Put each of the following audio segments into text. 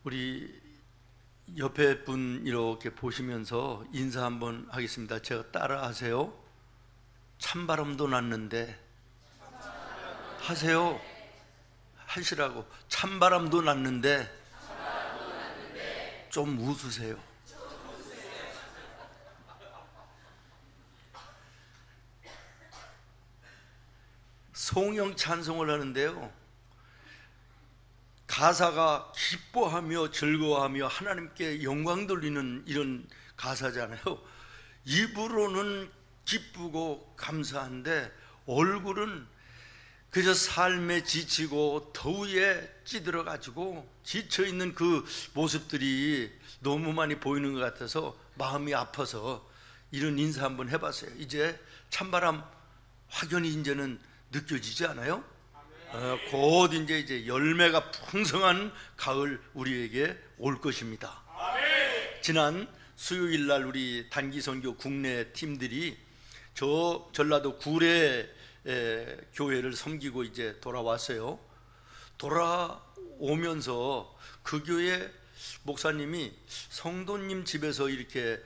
우리 옆에 분 이렇게 보시면서 인사 한번 하겠습니다. 제가 따라 하세요. 찬바람도 났는데 하세요. 하시라고. 찬바람도 났는데 좀 웃으세요. 송영 찬송을 하는데요, 가사가 기뻐하며 즐거워하며 하나님께 영광 돌리는 이런 가사잖아요. 입으로는 기쁘고 감사한데 얼굴은 그저 삶에 지치고 더위에 찌들어가지고 지쳐있는 그 모습들이 너무 많이 보이는 것 같아서 마음이 아파서 이런 인사 한번 해봤어요. 이제 찬바람 확연히 이제는 느껴지지 않아요? 곧 이제 열매가 풍성한 가을 우리에게 올 것입니다. 지난 수요일 날 우리 단기 선교 국내 팀들이 저 전라도 구례 교회를 섬기고 이제 돌아왔어요. 돌아오면서 그 교회 목사님이 성도님 집에서 이렇게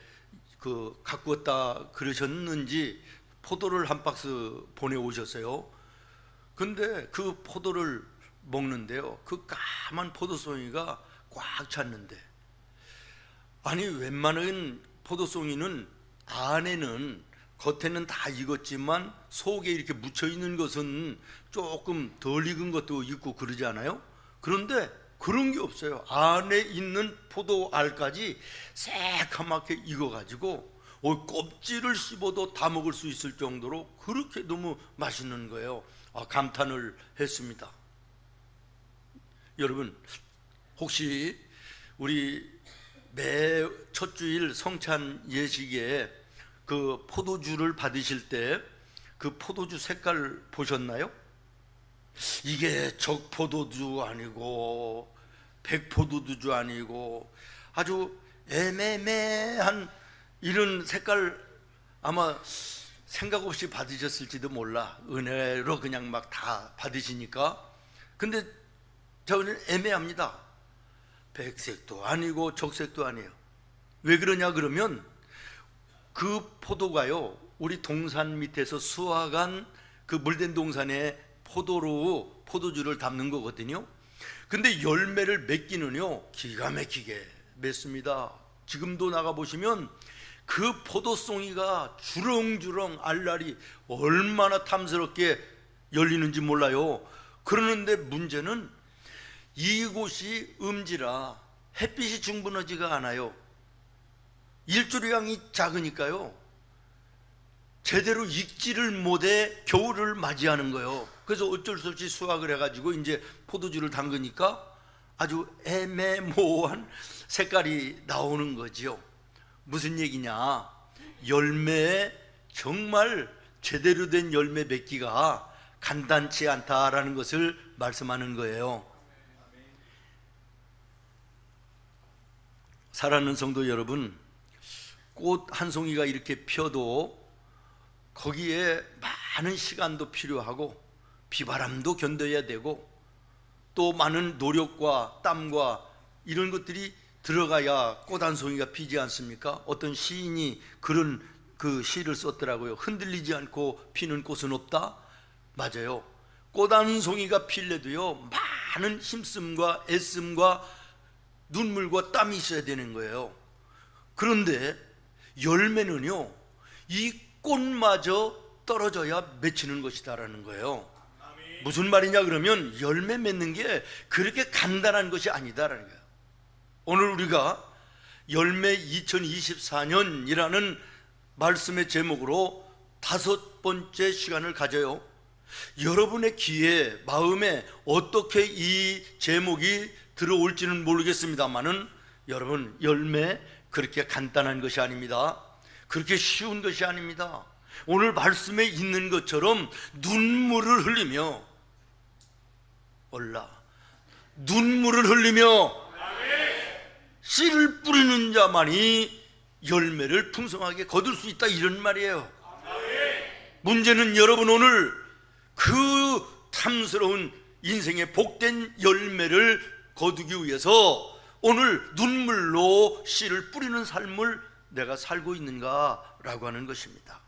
갖고 왔다 그러셨는지 포도를 한 박스 보내오셨어요. 근데 그 포도를 먹는데요, 그 까만 포도송이가 꽉 찼는데, 아니 웬만한 포도송이는 안에는 겉에는 다 익었지만 속에 이렇게 묻혀있는 것은 조금 덜 익은 것도 있고 그러지 않아요? 그런데 그런 게 없어요. 안에 있는 포도알까지 새카맣게 익어가지고 껍질을 씹어도 다 먹을 수 있을 정도로 그렇게 너무 맛있는 거예요. 감탄을 했습니다. 여러분, 혹시 우리 매 첫 주일 성찬 예식에 그 포도주를 받으실 때 그 포도주 색깔 보셨나요? 이게 적포도주 아니고 백포도주 아니고 아주 애매한 이런 색깔, 아마 생각 없이 받으셨을지도 몰라. 은혜로 그냥 막 다 받으시니까. 근데 저는 애매합니다. 백색도 아니고 적색도 아니에요. 왜 그러냐 그러면 그 포도가요, 우리 동산 밑에서 수확한 그 물된 동산에 포도로 포도주를 담는 거거든요. 근데 열매를 맺기는요 기가 막히게 맺습니다. 지금도 나가보시면 그 포도송이가 주렁주렁 알알이 얼마나 탐스럽게 열리는지 몰라요. 그러는데 문제는 이곳이 음지라 햇빛이 충분하지가 않아요. 일조량이 작으니까요 제대로 익지를 못해 겨울을 맞이하는 거예요. 그래서 어쩔 수 없이 수확을 해가지고 이제 포도주를 담그니까 아주 애매모호한 색깔이 나오는 거지요. 무슨 얘기냐, 열매에 정말 제대로 된 열매 맺기가 간단치 않다라는 것을 말씀하는 거예요. 사랑하는 성도 여러분, 꽃 한 송이가 이렇게 펴도 거기에 많은 시간도 필요하고 비바람도 견뎌야 되고 또 많은 노력과 땀과 이런 것들이 들어가야 꽃 한 송이가 피지 않습니까? 어떤 시인이 그런 그 시를 썼더라고요. 흔들리지 않고 피는 꽃은 없다. 맞아요. 꽃 한 송이가 필래도요 많은 힘씀과 애씀과 눈물과 땀이 있어야 되는 거예요. 그런데 열매는요 이 꽃마저 떨어져야 맺히는 것이다라는 거예요. 무슨 말이냐 그러면 열매 맺는 게 그렇게 간단한 것이 아니다라는 거예요. 오늘 우리가 열매 2024년이라는 말씀의 제목으로 5번째 시간을 가져요. 여러분의 귀에 마음에 어떻게 이 제목이 들어올지는 모르겠습니다만은 여러분, 열매 그렇게 간단한 것이 아닙니다. 그렇게 쉬운 것이 아닙니다. 오늘 말씀에 있는 것처럼 눈물을 흘리며 눈물을 흘리며 씨를 뿌리는 자만이 열매를 풍성하게 거둘 수 있다, 이런 말이에요. 문제는 여러분, 오늘 그 탐스러운 인생의 복된 열매를 거두기 위해서 오늘 눈물로 씨를 뿌리는 삶을 내가 살고 있는가라고 하는 것입니다.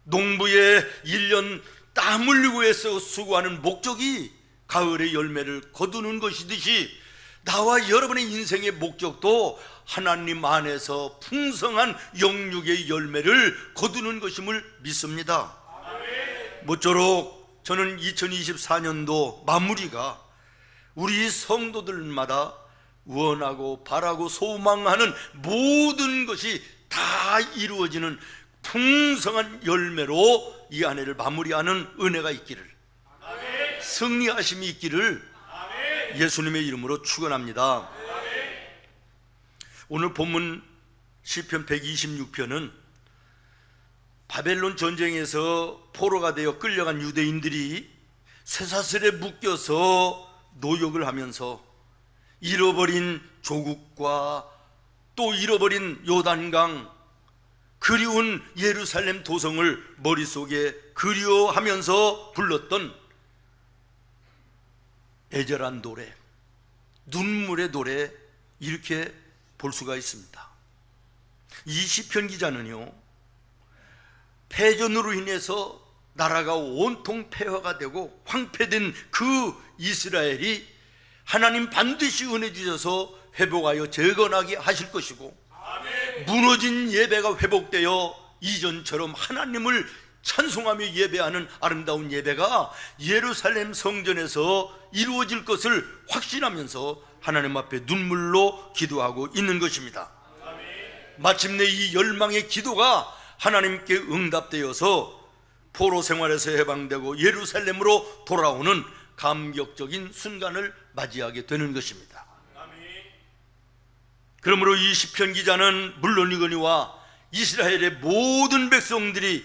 농부의 1년 땀 흘리고 해서 수고하는 목적이 가을의 열매를 거두는 것이듯이 나와 여러분의 인생의 목적도 하나님 안에서 풍성한 영육의 열매를 거두는 것임을 믿습니다. 모쪼록 저는 2024년도 마무리가 우리 성도들마다 원하고 바라고 소망하는 모든 것이 다 이루어지는 풍성한 열매로 이 한 해를 마무리하는 은혜가 있기를, 승리하심이 있기를 예수님의 이름으로 축원합니다. 오늘 본문 시편 126편은 바벨론 전쟁에서 포로가 되어 끌려간 유대인들이 쇠사슬에 묶여서 노역을 하면서 잃어버린 조국과 또 잃어버린 요단강, 그리운 예루살렘 도성을 머릿속에 그리워하면서 불렀던 애절한 노래, 눈물의 노래, 이렇게 볼 수가 있습니다. 이 시편 기자는요, 패전으로 인해서 나라가 온통 폐허가 되고 황폐된 그 이스라엘이 하나님 반드시 은혜 주셔서 회복하여 재건하게 하실 것이고, 무너진 예배가 회복되어 이전처럼 하나님을 찬송하며 예배하는 아름다운 예배가 예루살렘 성전에서 이루어질 것을 확신하면서 하나님 앞에 눈물로 기도하고 있는 것입니다. 마침내 이 열망의 기도가 하나님께 응답되어서 포로 생활에서 해방되고 예루살렘으로 돌아오는 감격적인 순간을 맞이하게 되는 것입니다. 그러므로 이 시편 기자는 물론이거니와 이스라엘의 모든 백성들이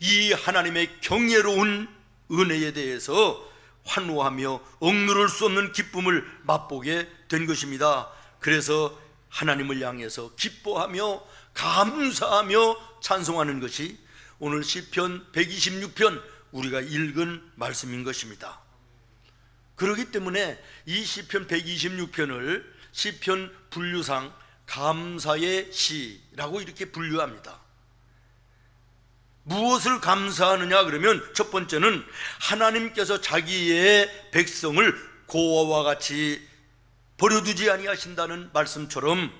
이 하나님의 경외로운 은혜에 대해서 환호하며 억누를 수 없는 기쁨을 맛보게 된 것입니다. 그래서 하나님을 향해서 기뻐하며 감사하며 찬송하는 것이 오늘 시편 126편 우리가 읽은 말씀인 것입니다. 그렇기 때문에 이 시편 126편을 시편 분류상 감사의 시라고 이렇게 분류합니다. 무엇을 감사하느냐 그러면 첫 번째는 하나님께서 자기의 백성을 고아와 같이 버려두지 아니하신다는 말씀처럼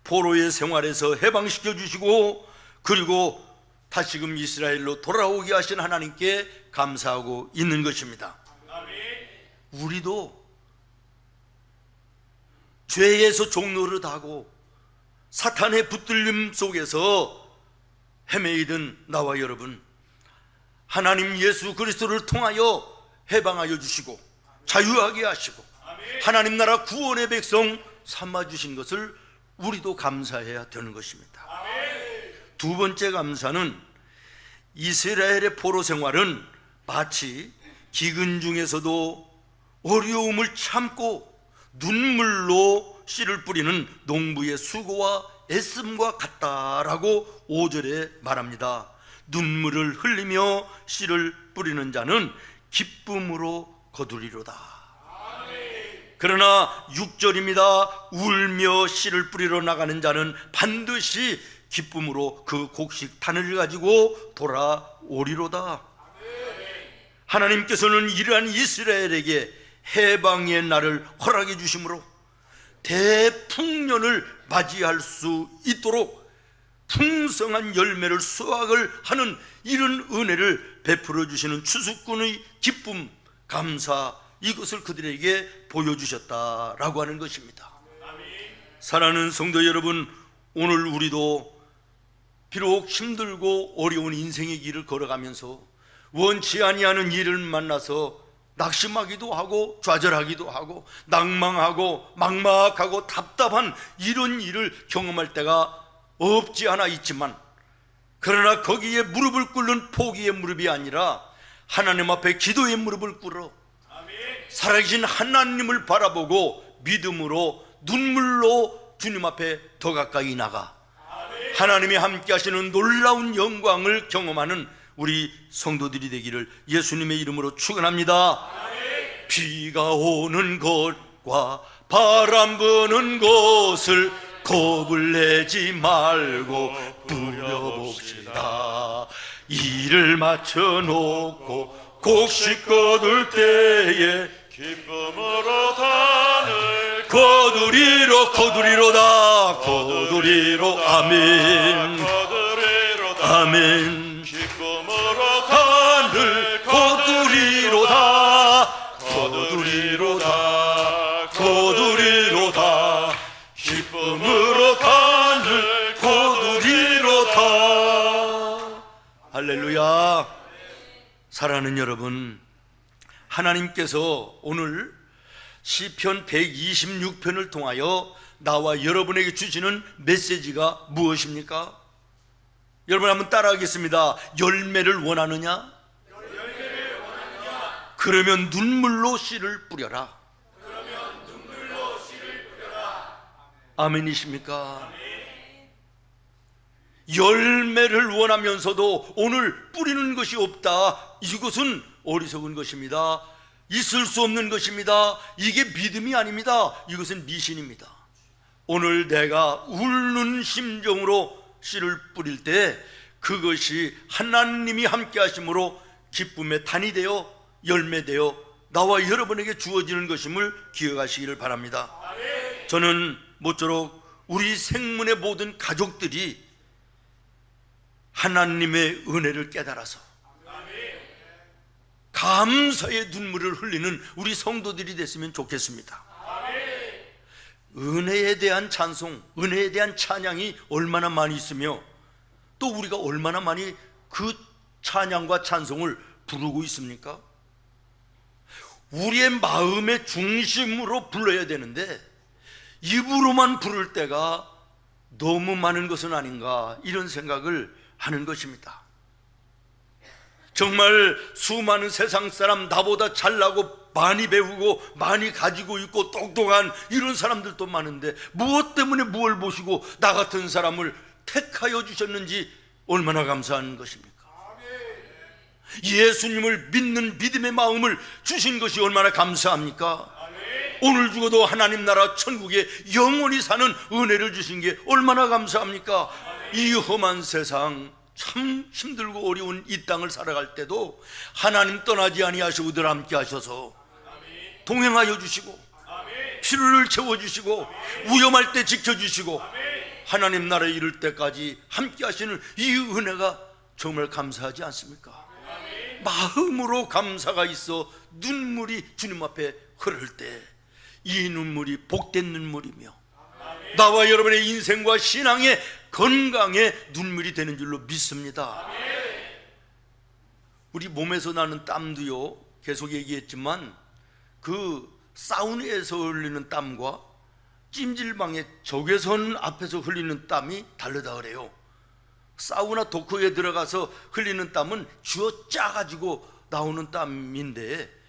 포로의 생활에서 해방시켜 주시고, 그리고 다시금 이스라엘로 돌아오게 하신 하나님께 감사하고 있는 것입니다. 우리도 죄에서 종노릇하고 사탄의 붙들림 속에서 헤매이던 나와 여러분, 하나님 예수 그리스도를 통하여 해방하여 주시고 자유하게 하시고 하나님 나라 구원의 백성 삼아주신 것을 우리도 감사해야 되는 것입니다. 두 번째 감사는 이스라엘의 포로 생활은 마치 기근 중에서도 어려움을 참고 눈물로 씨를 뿌리는 농부의 수고와 애씀과 같다라고 5절에 말합니다. 눈물을 흘리며 씨를 뿌리는 자는 기쁨으로 거두리로다. 그러나 6절입니다. 울며 씨를 뿌리러 나가는 자는 반드시 기쁨으로 그 곡식 단을 가지고 돌아오리로다. 하나님께서는 이러한 이스라엘에게 해방의 날을 허락해 주심으로 대풍년을 맞이할 수 있도록 풍성한 열매를 수확을 하는 이런 은혜를 베풀어 주시는 추수꾼의 기쁨, 감사, 이것을 그들에게 보여주셨다라고 하는 것입니다. 사랑하는 성도 여러분, 오늘 우리도 비록 힘들고 어려운 인생의 길을 걸어가면서 원치 아니하는 일을 만나서 낙심하기도 하고 좌절하기도 하고 낭망하고 막막하고 답답한 이런 일을 경험할 때가 없지 않아 있지만, 그러나 거기에 무릎을 꿇는 포기의 무릎이 아니라 하나님 앞에 기도의 무릎을 꿇어 살아계신 하나님을 바라보고 믿음으로 눈물로 주님 앞에 더 가까이 나가 하나님이 함께 하시는 놀라운 영광을 경험하는 우리 성도들이 되기를 예수님의 이름으로 축원합니다. 비가 오는 것과 바람 부는 곳을 겁을 내지 말고 뿌려봅시다. 일을 마쳐놓고 곡식 거둘 때에 기쁨으로 단을 거두리로다 거두리로 아멘 아멘. 기쁨으로 단을 거두리로다 거두리로다 기쁨으로 단을 거두리로다. 할렐루야. 사랑하는 여러분, 하나님께서 오늘 시편 126편을 통하여 나와 여러분에게 주시는 메시지가 무엇입니까? 여러분 한번 따라하겠습니다. 열매를 원하느냐? 그러면 눈물로 씨를 뿌려라. 아멘이십니까? 열매를 원하면서도 오늘 뿌리는 것이 없다, 이것은 어리석은 것입니다. 있을 수 없는 것입니다. 이게 믿음이 아닙니다. 이것은 미신입니다. 오늘 내가 울는 심정으로 씨를 뿌릴 때 그것이 하나님이 함께 하심으로 기쁨의 단이 되어 열매되어 나와 여러분에게 주어지는 것임을 기억하시기를 바랍니다. 저는 모쪼록 우리 생문의 모든 가족들이 하나님의 은혜를 깨달아서 감사의 눈물을 흘리는 우리 성도들이 됐으면 좋겠습니다. 은혜에 대한 찬송, 은혜에 대한 찬양이 얼마나 많이 있으며 또 우리가 얼마나 많이 그 찬양과 찬송을 부르고 있습니까? 우리의 마음의 중심으로 불러야 되는데 입으로만 부를 때가 너무 많은 것은 아닌가, 이런 생각을 하는 것입니다. 정말 수많은 세상 사람, 나보다 잘나고 많이 배우고 많이 가지고 있고 똑똑한 이런 사람들도 많은데 무엇 때문에 무엇을 보시고 나 같은 사람을 택하여 주셨는지 얼마나 감사한 것입니까? 예수님을 믿는 믿음의 마음을 주신 것이 얼마나 감사합니까? 오늘 죽어도 하나님 나라 천국에 영원히 사는 은혜를 주신 게 얼마나 감사합니까? 이 험한 세상, 참 힘들고 어려운 이 땅을 살아갈 때도 하나님 떠나지 아니하시고 늘 함께 하셔서 동행하여 주시고 필요를 채워주시고 위험할 때 지켜주시고 하나님 나라에 이를 때까지 함께 하시는 이 은혜가 정말 감사하지 않습니까? 마음으로 감사가 있어 눈물이 주님 앞에 흐를 때 이 눈물이 복된 눈물이며 나와 여러분의 인생과 신앙의 건강의 눈물이 되는 줄로 믿습니다. 우리 몸에서 나는 땀도요, 계속 얘기했지만 그 사우나에서 흘리는 땀과 찜질방의 적외선 앞에서 흘리는 땀이 다르다 그래요. 사우나 도크에 들어가서 흘리는 땀은 쥐어 짜가지고 나오는 땀인데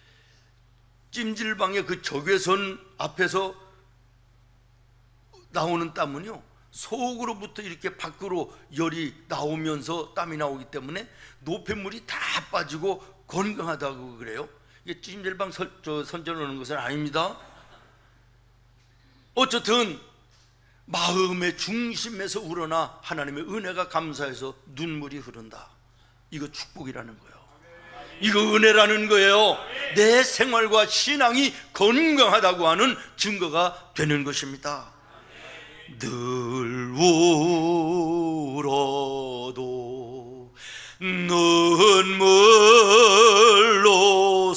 찜질방의 그 적외선 앞에서 나오는 땀은요, 속으로부터 이렇게 밖으로 열이 나오면서 땀이 나오기 때문에 노폐물이 다 빠지고 건강하다고 그래요. 이게 찜질방 선전하는 것은 아닙니다. 어쨌든 마음의 중심에서 우러나 하나님의 은혜가 감사해서 눈물이 흐른다. 이거 축복이라는 거예요. 이거 은혜라는 거예요. 내 생활과 신앙이 건강하다고 하는 증거가 되는 것입니다. 늘 울어도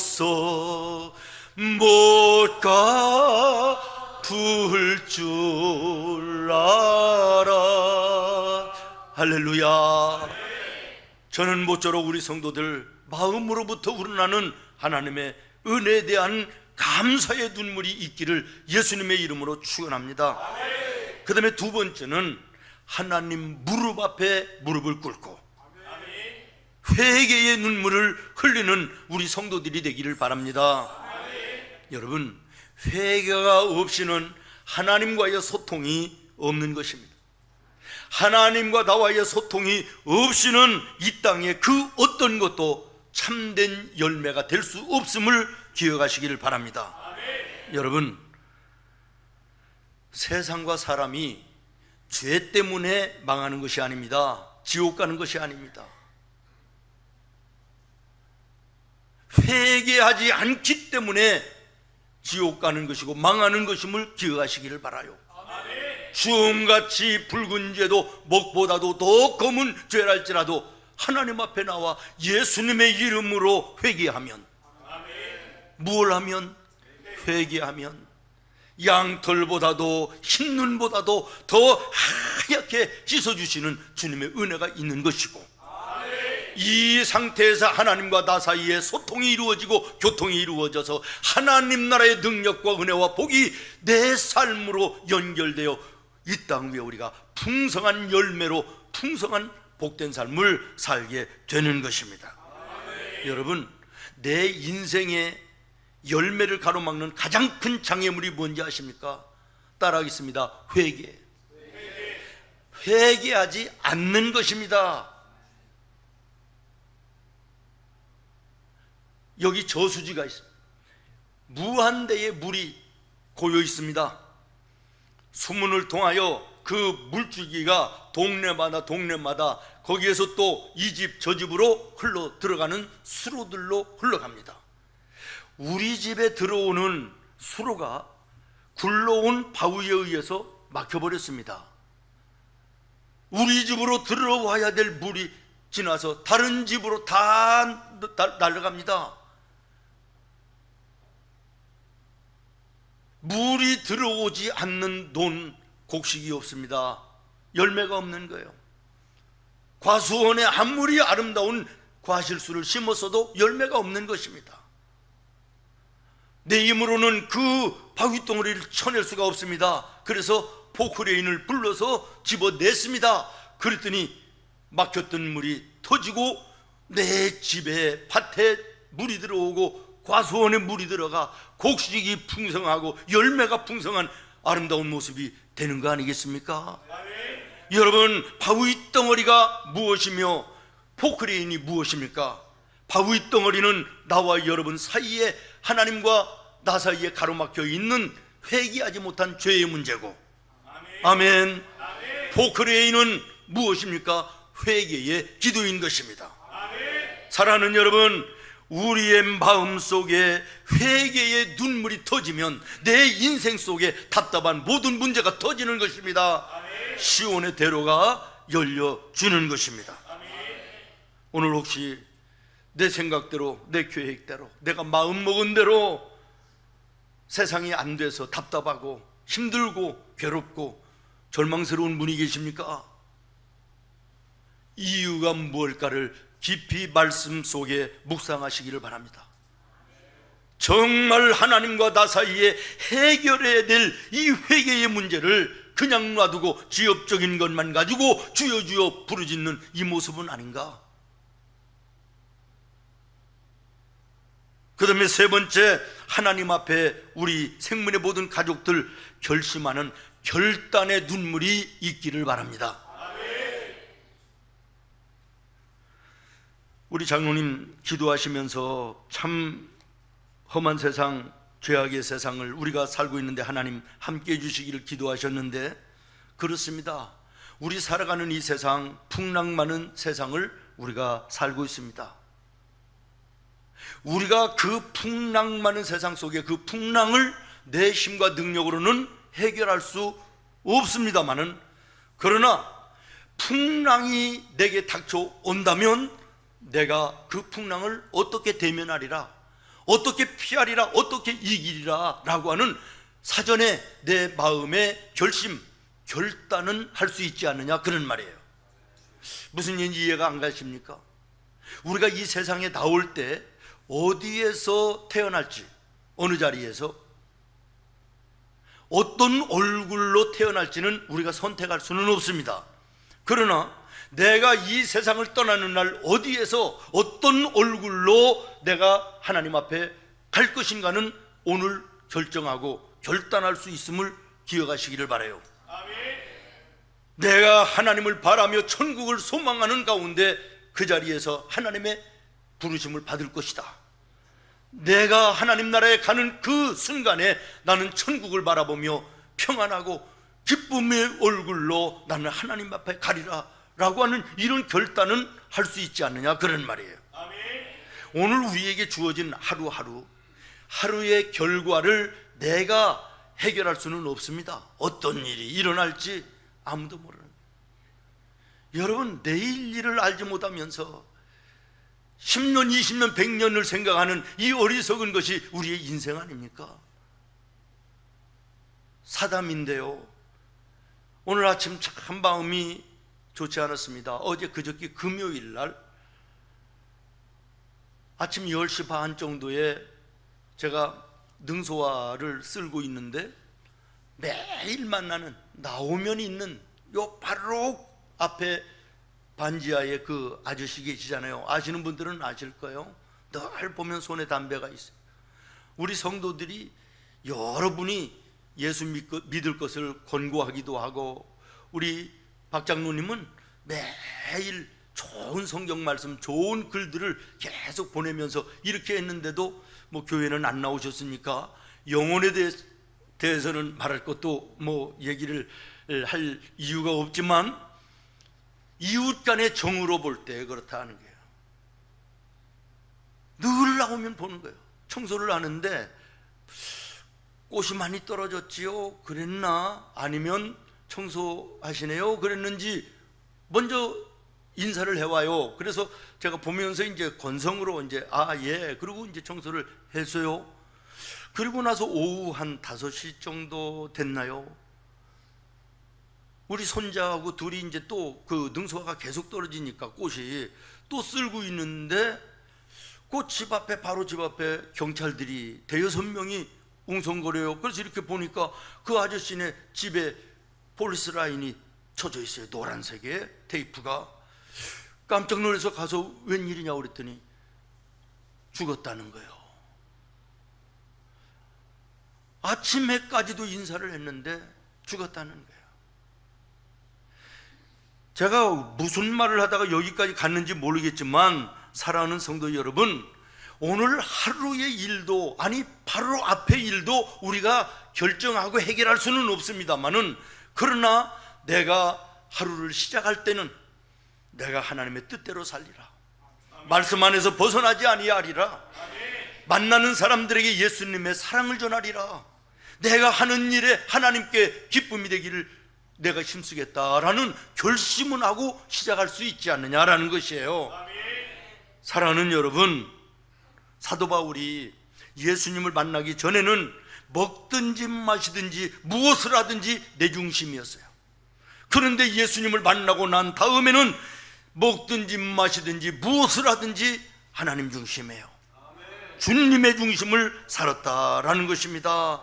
눈물로써 못 갚을 줄 알아. 할렐루야. 저는 모쪼록 우리 성도들 마음으로부터 우러나는 하나님의 은혜에 대한 감사의 눈물이 있기를 예수님의 이름으로 축원합니다. 그 다음에 두 번째는 하나님 무릎 앞에 무릎을 꿇고 회개의 눈물을 흘리는 우리 성도들이 되기를 바랍니다. 여러분, 회개가 없이는 하나님과의 소통이 없는 것입니다. 하나님과 나와의 소통이 없이는 이 땅에 그 어떤 것도 참된 열매가 될 수 없음을 기억하시기를 바랍니다. 여러분, 세상과 사람이 죄 때문에 망하는 것이 아닙니다. 지옥 가는 것이 아닙니다. 회개하지 않기 때문에 지옥 가는 것이고 망하는 것임을 기억하시기를 바라요. 주홍같이 붉은 죄도 목보다도 더 검은 죄랄지라도 하나님 앞에 나와 예수님의 이름으로 회개하면, 무엇을 하면? 회개하면 양털보다도 흰눈보다도 더 하얗게 씻어주시는 주님의 은혜가 있는 것이고, 이 상태에서 하나님과 나 사이에 소통이 이루어지고 교통이 이루어져서 하나님 나라의 능력과 은혜와 복이 내 삶으로 연결되어 이 땅 위에 우리가 풍성한 열매로 풍성한 복된 삶을 살게 되는 것입니다. 여러분, 내 인생의 열매를 가로막는 가장 큰 장애물이 뭔지 아십니까? 따라하겠습니다. 회개. 회개하지 않는 것입니다. 여기 저수지가 있습니다. 무한대의 물이 고여 있습니다. 수문을 통하여 그 물줄기가 동네마다 거기에서 또 이 집 저 집으로 흘러 들어가는 수로들로 흘러갑니다. 우리 집에 들어오는 수로가 굴러온 바위에 의해서 막혀버렸습니다. 우리 집으로 들어와야 될 물이 지나서 다른 집으로 다 날아갑니다. 물이 들어오지 않는 논, 곡식이 없습니다. 열매가 없는 거예요. 과수원에 아무리 아름다운 과실수를 심었어도 열매가 없는 것입니다. 내 힘으로는 그 바위덩어리를 쳐낼 수가 없습니다. 그래서 포크레인을 불러서 집어냈습니다. 그랬더니 막혔던 물이 터지고 내 집에 밭에 물이 들어오고 과수원에 물이 들어가 곡식이 풍성하고 열매가 풍성한 아름다운 모습이 되는 거 아니겠습니까? 여러분, 바위 덩어리가 무엇이며 포크레인이 무엇입니까? 바위 덩어리는 나와 여러분 사이에, 하나님과 나 사이에 가로막혀 있는 회개하지 못한 죄의 문제고, 아멘. 포크레인은 무엇입니까? 회개의 기도인 것입니다. 사랑하는 여러분, 우리의 마음속에 회개의 눈물이 터지면 내 인생 속에 답답한 모든 문제가 터지는 것입니다. 시온의 대로가 열려주는 것입니다. 오늘 혹시 내 생각대로, 내 계획대로, 내가 마음먹은 대로 세상이 안 돼서 답답하고 힘들고 괴롭고 절망스러운 분이 계십니까? 이유가 무엇일까를 깊이 말씀 속에 묵상하시기를 바랍니다. 정말 하나님과 나 사이에 해결해야 될 이 회개의 문제를 그냥 놔두고 지엽적인 것만 가지고 주여 주여 부르짖는 이 모습은 아닌가? 그 다음에 세 번째, 하나님 앞에 우리 생문의 모든 가족들 결심하는 결단의 눈물이 있기를 바랍니다. 우리 장로님 기도하시면서 참 험한 세상, 죄악의 세상을 우리가 살고 있는데 하나님 함께 해주시기를 기도하셨는데, 그렇습니다. 우리 살아가는 이 세상, 풍랑 많은 세상을 우리가 살고 있습니다. 우리가 그 풍랑 많은 세상 속에 그 풍랑을 내 힘과 능력으로는 해결할 수 없습니다마는, 그러나 풍랑이 내게 닥쳐온다면 내가 그 풍랑을 어떻게 대면하리라, 어떻게 피하리라, 어떻게 이기리라 라고 하는 사전에 내 마음의 결단은 할 수 있지 않느냐, 그런 말이에요. 무슨 얘기인지 이해가 안 가십니까? 우리가 이 세상에 나올 때 어디에서 태어날지, 어느 자리에서 어떤 얼굴로 태어날지는 우리가 선택할 수는 없습니다. 그러나 내가 이 세상을 떠나는 날 어디에서 어떤 얼굴로 내가 하나님 앞에 갈 것인가는 오늘 결정하고 결단할 수 있음을 기억하시기를 바라요. 내가 하나님을 바라며 천국을 소망하는 가운데 그 자리에서 하나님의 부르심을 받을 것이다. 내가 하나님 나라에 가는 그 순간에 나는 천국을 바라보며 평안하고 기쁨의 얼굴로 나는 하나님 앞에 가리라 라고 하는 이런 결단은 할 수 있지 않느냐, 그런 말이에요. 오늘 우리에게 주어진 하루하루, 하루의 결과를 내가 해결할 수는 없습니다. 어떤 일이 일어날지 아무도 모르는 거예요. 여러분, 내일 일을 알지 못하면서 10년, 20년, 100년을 생각하는 이 어리석은 것이 우리의 인생 아닙니까? 사담인데요, 오늘 아침 참 마음이 좋지 않았습니다. 어제 그저께 금요일 날 아침 10시 반 정도에 제가 능소화를 쓸고 있는데 매일 만나는, 나오면 있는 요 바로 앞에 반지하에 그 아저씨 계시잖아요. 아시는 분들은 아실 거예요. 늘 보면 손에 담배가 있어요. 우리 성도들이 여러분이 예수 믿을 것을 권고하기도 하고, 우리 박 장로님은 매일 좋은 성경 말씀, 좋은 글들을 계속 보내면서 이렇게 했는데도 뭐 교회는 안 나오셨으니까 영혼에 대해서는 말할 것도 뭐 얘기를 할 이유가 없지만, 이웃 간의 정으로 볼 때 그렇다는 거예요. 늘 나오면 보는 거예요. 청소를 하는데 꽃이 많이 떨어졌지요? 그랬나? 아니면 청소하시네요? 그랬는지 먼저 인사를 해와요. 그래서 제가 보면서 이제 건성으로 이제 예, 그리고 이제 청소를 했어요. 그리고 나서 오후 한 5시 정도 됐나요? 우리 손자하고 둘이 이제 또 그 능소화가 계속 떨어지니까 꽃이 또 쓸고 있는데, 그 집 앞에, 바로 집 앞에 경찰들이 5-6명이 웅성거려요. 그래서 이렇게 보니까 그 아저씨네 집에 폴리스 라인이 쳐져 있어요. 노란색의 테이프가. 깜짝 놀라서 가서 웬일이냐고 그랬더니 죽었다는 거예요. 아침 해까지도 인사를 했는데 죽었다는 거예요. 제가 무슨 말을 하다가 여기까지 갔는지 모르겠지만, 사랑하는 성도 여러분, 오늘 하루의 일도, 아니 바로 앞의 일도 우리가 결정하고 해결할 수는 없습니다만은, 그러나 내가 하루를 시작할 때는 내가 하나님의 뜻대로 살리라, 말씀 안에서 벗어나지 아니하리라, 만나는 사람들에게 예수님의 사랑을 전하리라, 내가 하는 일에 하나님께 기쁨이 되기를 내가 힘쓰겠다라는 결심은 하고 시작할 수 있지 않느냐라는 것이에요. 사랑하는 여러분, 사도 바울이 예수님을 만나기 전에는 먹든지 마시든지 무엇을 하든지 내 중심이었어요. 그런데 예수님을 만나고 난 다음에는 먹든지 마시든지 무엇을 하든지 하나님 중심이에요. 주님의 중심을 살았다라는 것입니다.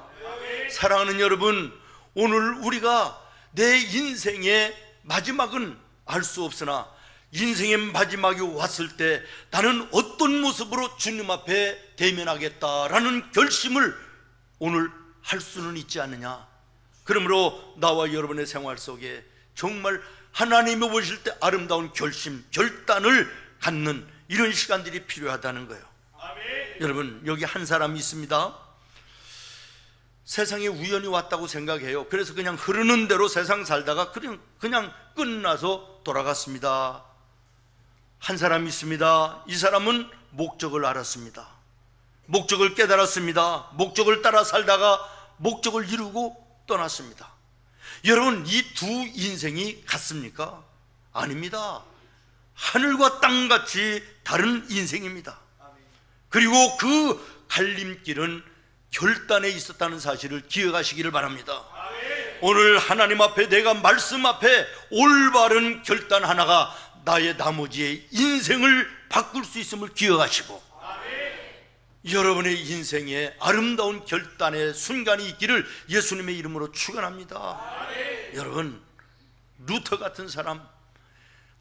사랑하는 여러분, 오늘 우리가 내 인생의 마지막은 알 수 없으나 인생의 마지막이 왔을 때 나는 어떤 모습으로 주님 앞에 대면하겠다라는 결심을 오늘 할 수는 있지 않느냐. 그러므로 나와 여러분의 생활 속에 정말 하나님이 보실 때 아름다운 결심, 결단을 갖는 이런 시간들이 필요하다는 거예요. 아멘. 여러분, 여기 한 사람이 있습니다. 세상에 우연히 왔다고 생각해요. 그래서 그냥 흐르는 대로 세상 살다가 그냥 끝나서 돌아갔습니다. 한 사람이 있습니다. 이 사람은 목적을 알았습니다. 목적을 깨달았습니다. 목적을 따라 살다가 목적을 이루고 떠났습니다. 여러분, 이 두 인생이 같습니까? 아닙니다. 하늘과 땅같이 다른 인생입니다. 그리고 그 갈림길은 결단에 있었다는 사실을 기억하시기를 바랍니다. 오늘 하나님 앞에, 내가 말씀 앞에 올바른 결단 하나가 나의 나머지의 인생을 바꿀 수 있음을 기억하시고, 여러분의 인생에 아름다운 결단의 순간이 있기를 예수님의 이름으로 축원합니다. 여러분, 루터 같은 사람,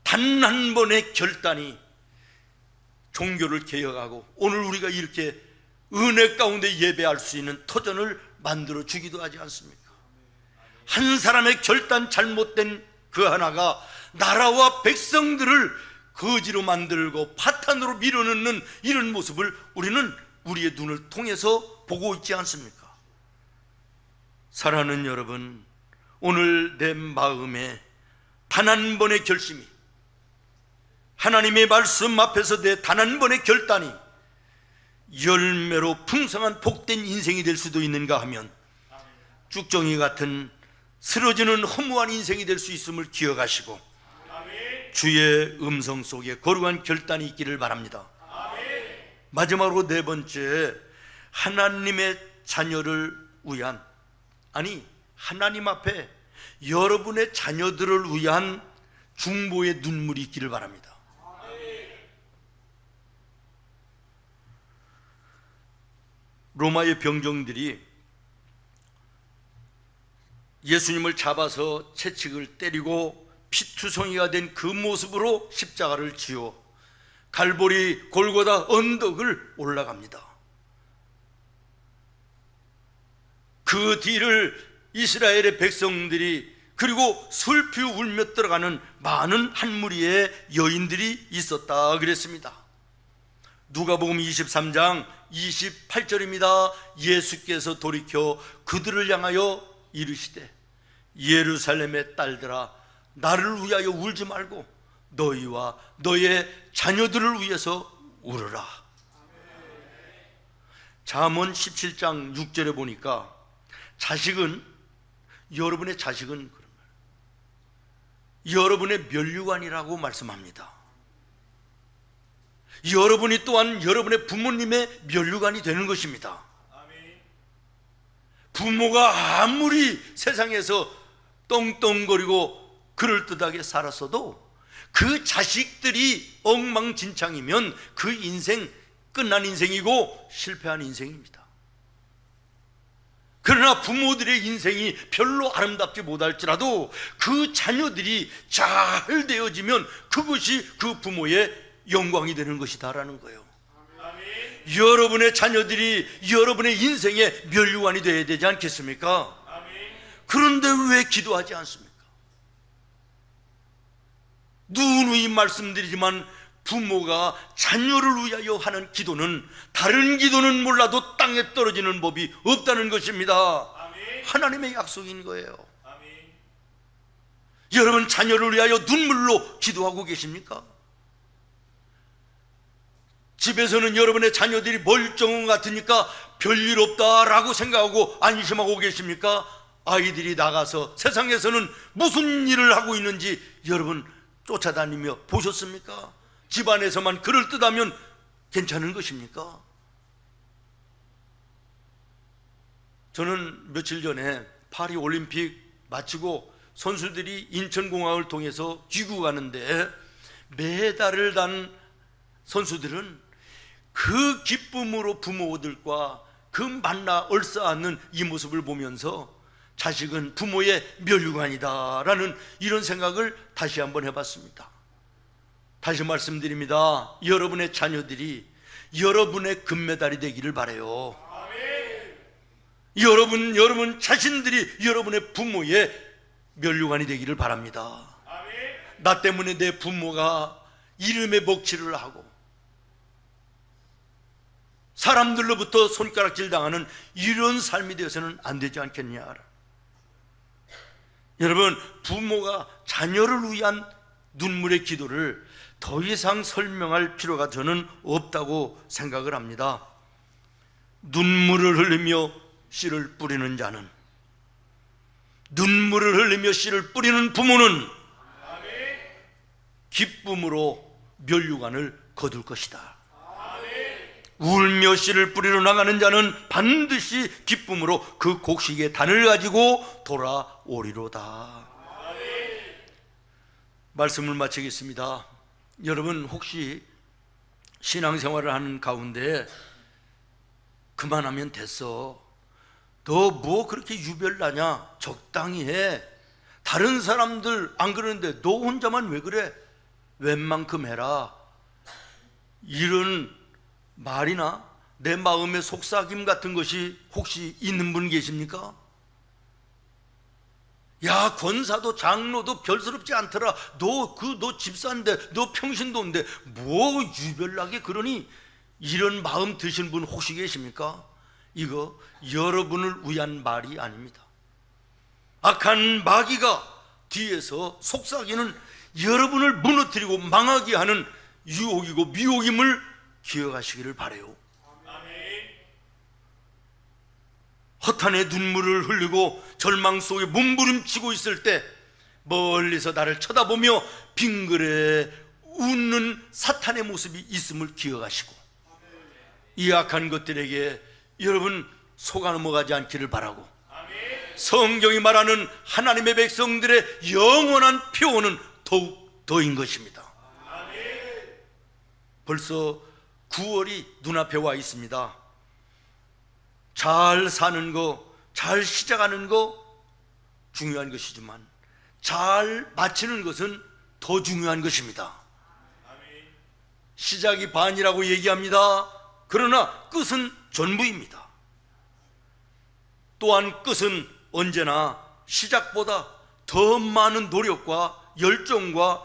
단 한 번의 결단이 종교를 개혁하고 오늘 우리가 이렇게 은혜 가운데 예배할 수 있는 터전을 만들어 주기도 하지 않습니까? 한 사람의 결단, 잘못된 그 하나가 나라와 백성들을 거지로 만들고 파탄으로 밀어넣는 이런 모습을 우리는 우리의 눈을 통해서 보고 있지 않습니까? 사랑하는 여러분, 오늘 내 마음에 단 한 번의 결심이, 하나님의 말씀 앞에서 내 단 한 번의 결단이 열매로 풍성한 복된 인생이 될 수도 있는가 하면 쭉정이 같은 쓰러지는 허무한 인생이 될 수 있음을 기억하시고 주의 음성 속에 거룩한 결단이 있기를 바랍니다. 마지막으로 네 번째, 하나님의 자녀를 위한, 아니 하나님 앞에 여러분의 자녀들을 위한 중보의 눈물이 있기를 바랍니다. 로마의 병정들이 예수님을 잡아서 채찍을 때리고 피투성이가 된 그 모습으로 십자가를 지어 갈보리 골고다 언덕을 올라갑니다. 그 뒤를 이스라엘의 백성들이, 그리고 슬피 울며 들어가는 많은 한 무리의 여인들이 있었다 그랬습니다. 누가복음 23장 28절입니다. 예수께서 돌이켜 그들을 향하여 이르시되 예루살렘의 딸들아, 나를 위하여 울지 말고 너희와 너의 자녀들을 위해서 울으라. 잠언 17장 6절에 보니까 여러분의 자식은 여러분의 면류관이라고 말씀합니다. 여러분이 또한 여러분의 부모님의 면류관이 되는 것입니다. 부모가 아무리 세상에서 떵떵거리고 그럴듯하게 살았어도 그 자식들이 엉망진창이면 그 인생 끝난 인생이고 실패한 인생입니다. 그러나 부모들의 인생이 별로 아름답지 못할지라도 그 자녀들이 잘 되어지면 그것이 그 부모의 영광이 되는 것이다라는 거예요. 아멘. 여러분의 자녀들이 여러분의 인생의 면류관이 되어야 되지 않겠습니까? 아멘. 그런데 왜 기도하지 않습니까? 누누이 말씀드리지만 부모가 자녀를 위하여 하는 기도는, 다른 기도는 몰라도 땅에 떨어지는 법이 없다는 것입니다. 아멘. 하나님의 약속인 거예요. 아멘. 여러분 자녀를 위하여 눈물로 기도하고 계십니까? 집에서는 여러분의 자녀들이 멀쩡한 것 같으니까 별일 없다라고 생각하고 안심하고 계십니까? 아이들이 나가서 세상에서는 무슨 일을 하고 있는지 여러분 쫓아다니며 보셨습니까? 집안에서만 그럴듯하면 괜찮은 것입니까? 저는 며칠 전에 파리 올림픽 마치고 선수들이 인천공항을 통해서 귀국하는데 메달을 단 선수들은 그 기쁨으로 부모들과 그 만나 얼싸안는 이 모습을 보면서 자식은 부모의 면류관이다라는 이런 생각을 다시 한번 해봤습니다. 다시 말씀드립니다. 여러분의 자녀들이 여러분의 금메달이 되기를 바라요. 여러분 자신들이 여러분의 부모의 면류관이 되기를 바랍니다. 나 때문에 내 부모가 이름의 먹칠을 하고 사람들로부터 손가락질 당하는 이런 삶이 되어서는 안 되지 않겠냐. 여러분, 부모가 자녀를 위한 눈물의 기도를 더 이상 설명할 필요가 저는 없다고 생각을 합니다. 눈물을 흘리며 씨를 뿌리는 자는, 눈물을 흘리며 씨를 뿌리는 부모는 기쁨으로 면류관을 거둘 것이다. 울며 씨를 뿌리러 나가는 자는 반드시 기쁨으로 그 곡식의 단을 가지고 돌아오리로다. 말씀을 마치겠습니다. 여러분 혹시 신앙생활을 하는 가운데 그만하면 됐어, 너 뭐 그렇게 유별나냐, 적당히 해, 다른 사람들 안 그러는데 너 혼자만 왜 그래, 웬만큼 해라, 이런 말이나 내 마음의 속삭임 같은 것이 혹시 있는 분 계십니까? 야, 권사도 장로도 별스럽지 않더라, 너 집사인데, 너 평신도인데 뭐 유별나게 그러니, 이런 마음 드신 분 혹시 계십니까? 이거 여러분을 위한 말이 아닙니다. 악한 마귀가 뒤에서 속삭이는 여러분을 무너뜨리고 망하게 하는 유혹이고 미혹임을 기억하시기를 바라요. 허탄의 눈물을 흘리고 절망 속에 몸부림치고 있을 때 멀리서 나를 쳐다보며 빙그레 웃는 사탄의 모습이 있음을 기억하시고, 이 악한 것들에게 여러분 속아 넘어가지 않기를 바라고, 성경이 말하는 하나님의 백성들의 영원한 표현은 더욱 더인 것입니다. 벌써 9월이 눈앞에 와 있습니다. 잘 사는 거, 잘 시작하는 거 중요한 것이지만 잘 마치는 것은 더 중요한 것입니다. 시작이 반이라고 얘기합니다. 그러나 끝은 전부입니다. 또한 끝은 언제나 시작보다 더 많은 노력과 열정과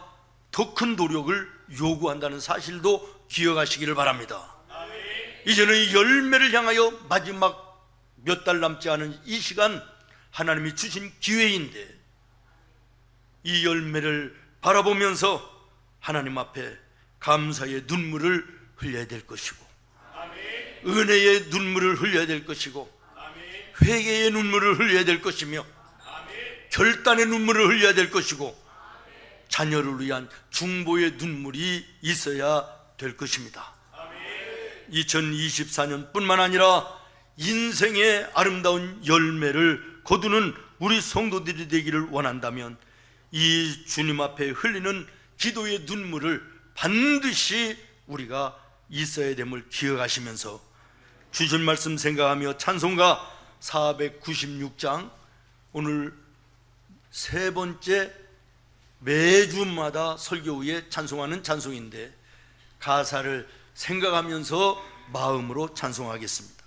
더 큰 노력을 요구한다는 사실도 기억하시기를 바랍니다. 이제는 이 열매를 향하여 마지막 몇 달 남지 않은 이 시간, 하나님이 주신 기회인데 이 열매를 바라보면서 하나님 앞에 감사의 눈물을 흘려야 될 것이고, 은혜의 눈물을 흘려야 될 것이고, 회개의 눈물을 흘려야 될 것이며, 결단의 눈물을 흘려야 될 것이고, 자녀를 위한 중보의 눈물이 있어야 될 것입니다. 2024년 뿐만 아니라 인생의 아름다운 열매를 거두는 우리 성도들이 되기를 원한다면 이 주님 앞에 흘리는 기도의 눈물을 반드시 우리가 있어야 됨을 기억하시면서 주신 말씀 생각하며 찬송가 496장, 오늘 세 번째 매주마다 설교 후에 찬송하는 찬송인데 가사를 생각하면서 마음으로 찬송하겠습니다.